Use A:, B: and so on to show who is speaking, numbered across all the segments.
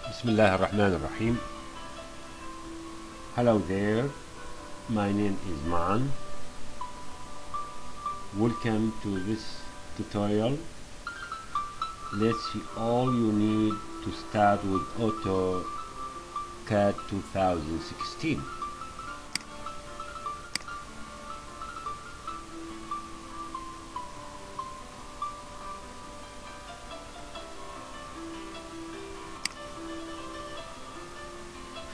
A: Bismillah ar-Rahman ar-Rahim. Hello there, my name is Maan. Welcome to this tutorial. Let's see all you need to start with AutoCAD 2016.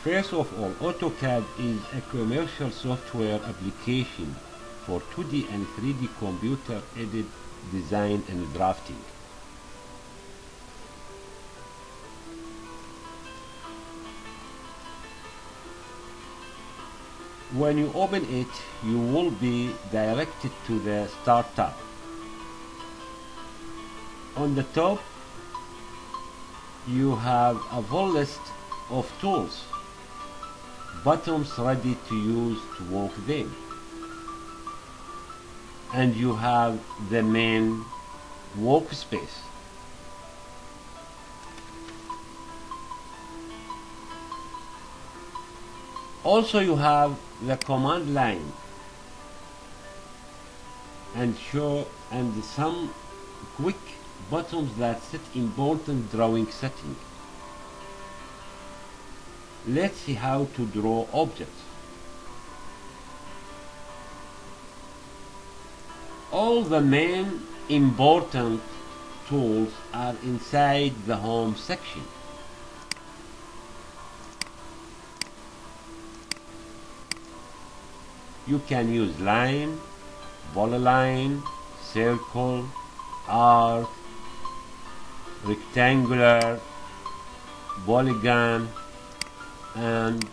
A: First of all, AutoCAD is a commercial software application for 2D and 3D computer aided design and drafting. When you open it, you will be directed to the Start tab. On the top, you have a full list of tools, buttons ready to use to work them, and you have the main workspace. Also, you have the command line and some quick buttons that set important drawing settings. Let's see how to draw objects. All the main important tools are inside the home section. You can use line, polyline, circle, arc, rectangular, polygon, and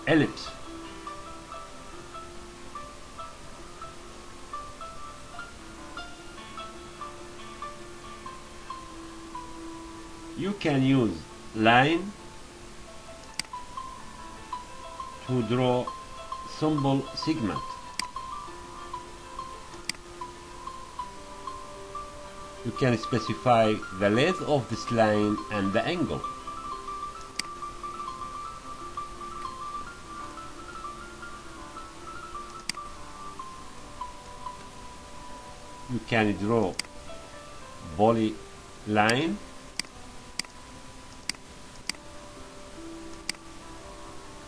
A: ellipse. You can use line to draw simple segment. You can specify the length of this line and the angle. You can draw polyline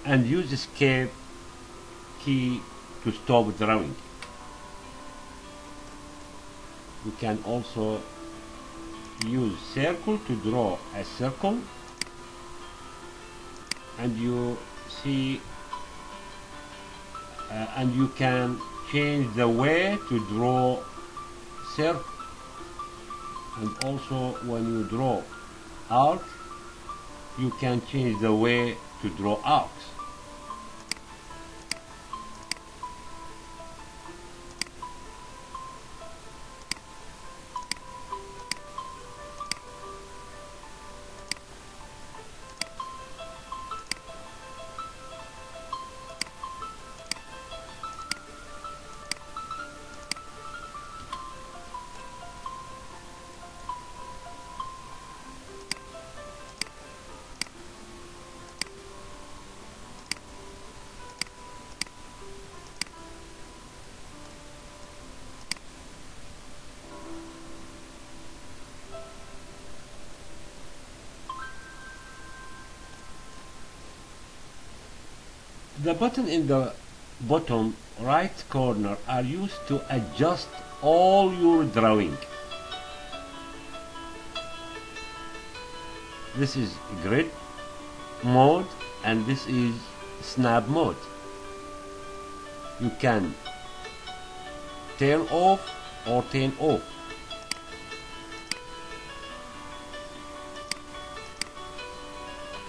A: and use the escape key to stop drawing. You can also use circle to draw a circle, and you see and you can change the way to draw circle, and also when you draw arc, you can change the way to draw arcs. The button in the bottom right corner are used to adjust all your drawing. This is grid mode and this is snap mode. You can turn off or turn off.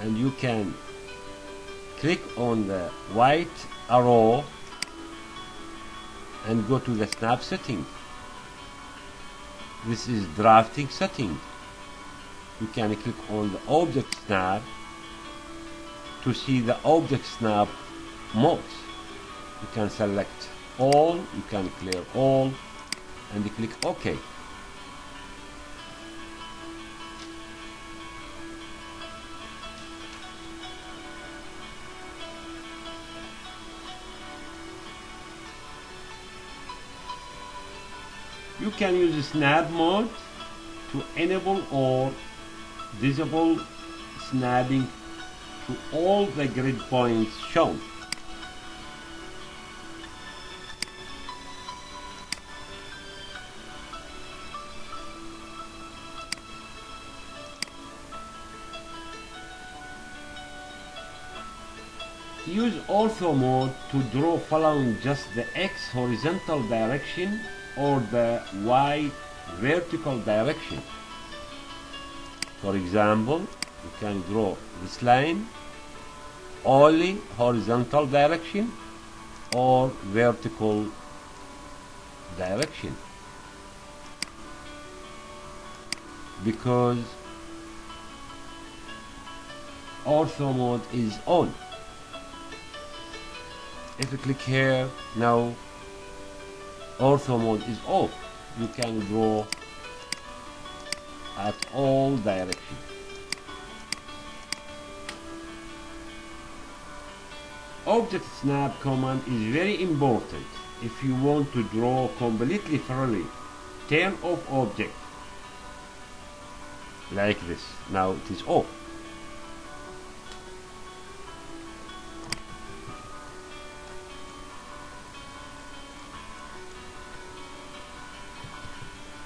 A: And you can click on the white arrow and go to the snap setting. This is drafting setting. You can click on the object snap to see the object snap modes. You can select all, you can clear all, and click OK. You can use snap mode to enable or disable snapping to all the grid points shown. Use ortho mode to draw following just the X horizontal direction or the Y vertical direction. For example, you can draw this line only horizontal direction or vertical direction, because ortho mode is on. If you click here, now ortho mode is off. You can draw at all directions. Object snap command is very important if you want to draw completely freely. Turn off object like this. Now it is off.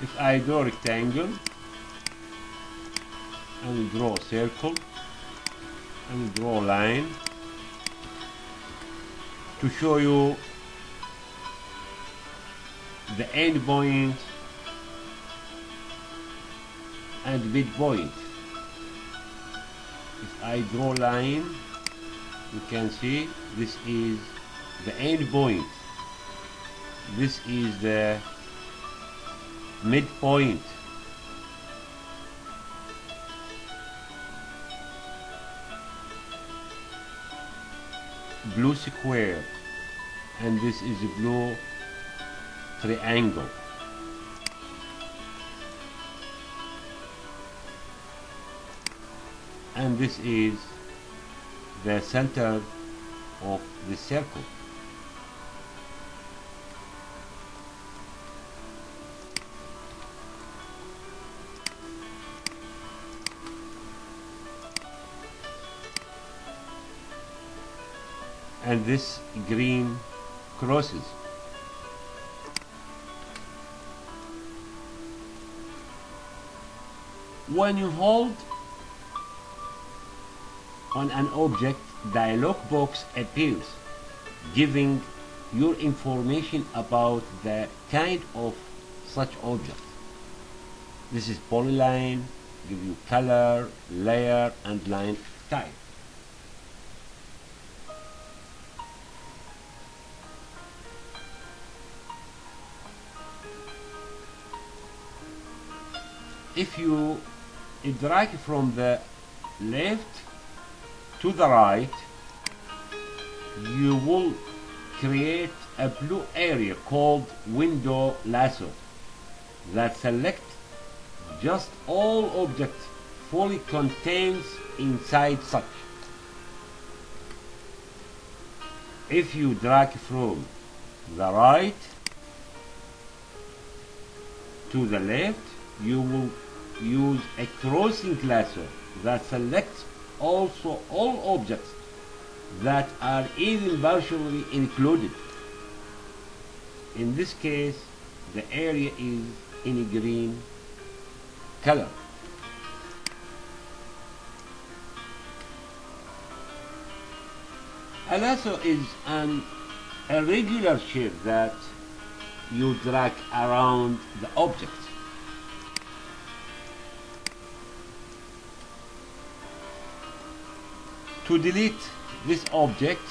A: If I draw rectangle and draw circle and draw line to show you the end point and midpoint. If I draw line, you can see this is the end point. This is the midpoint. Blue square, and this is a blue triangle. And this is the center of the circle. And this green crosses. When you hold on an object, dialog box appears, giving your information about the kind of such object. This is Polyline, give you color, layer, and line type. If you drag from the left to the right, you will create a blue area called window lasso that selects just all objects fully contains inside such. If you drag from the right to the left, you will use a crossing lasso that selects also all objects that are even partially included. In this case, the area is in green color. A lasso is an irregular shape that you drag around the object. To delete this object,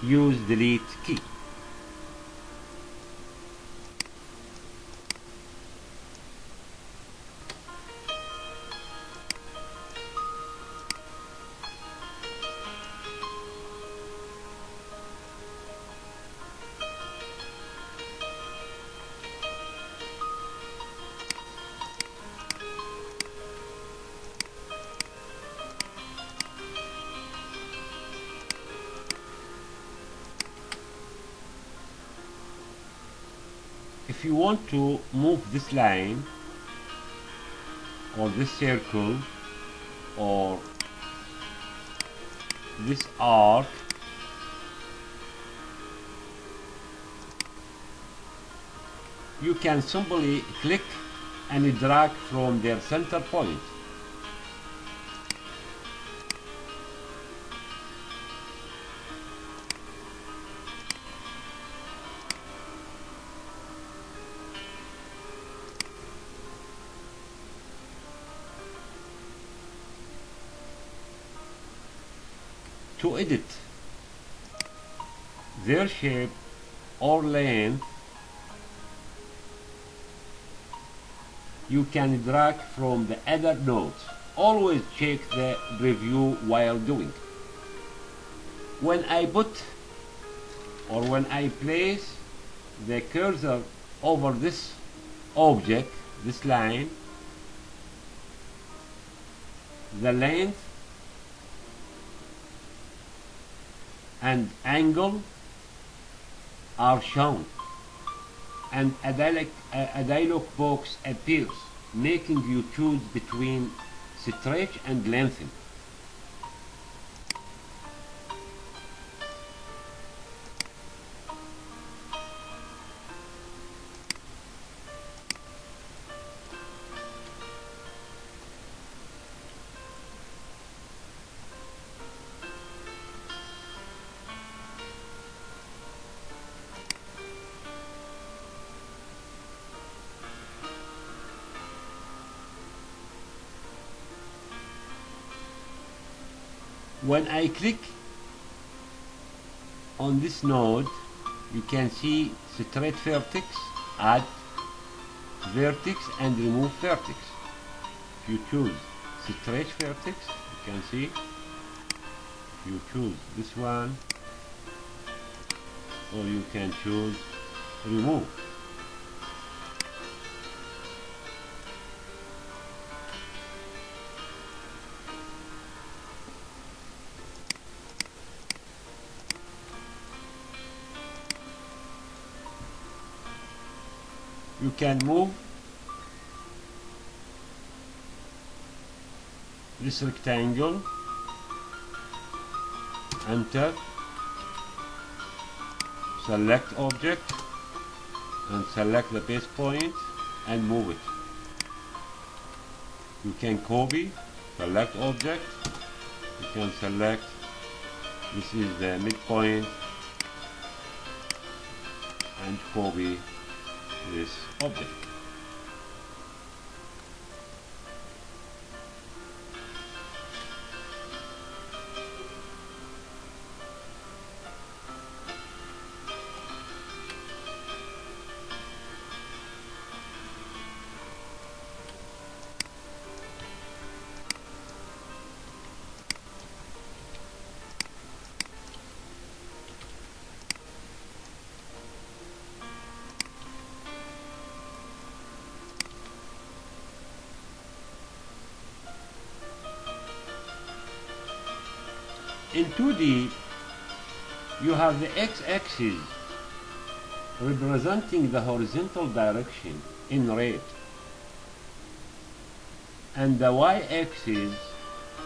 A: use delete key. if you want to move this line or this circle or this arc, you can simply click and drag from their center point. To edit their shape or length, you can drag from the other nodes. Always check the preview while doing. When I put or when I place the cursor over this object, this line, the length and angle are shown, and a dialog box appears, making you choose between stretch and lengthen. When I click on this node, you can see straight vertex, add vertex, and remove vertex. If you choose straight vertex, you can see. If you choose this one, or you can choose remove. You can move this rectangle, enter, select object and select the base point and move it. You can copy, select object, you can select, this is the midpoint, and copy this object. In 2D, you have the x-axis representing the horizontal direction in red, and the y-axis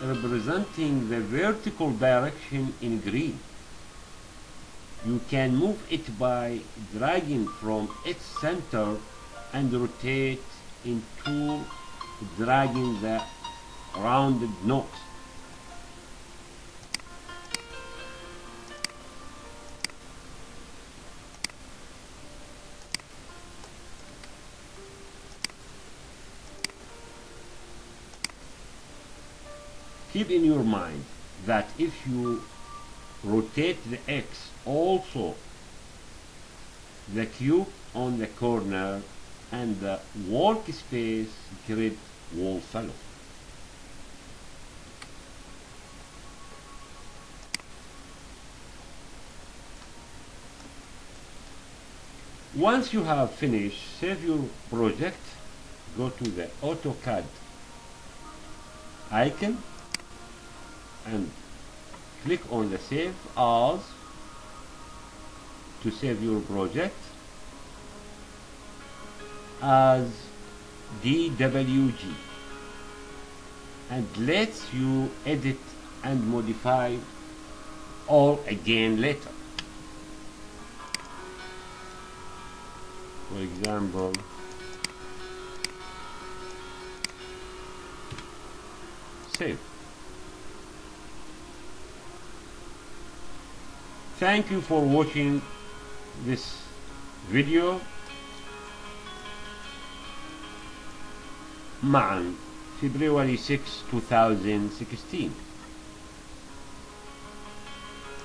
A: representing the vertical direction in green. You can move it by dragging from its center and rotate into dragging the rounded node. Keep in your mind that if you rotate the X, also the cube on the corner and the workspace grid will follow. Once you have finished, save your project, go to the AutoCAD icon and click on the Save As to save your project. as DWG and lets you edit and modify all again later. For example, save. Thank you for watching this video. Maan, February 6, 2016.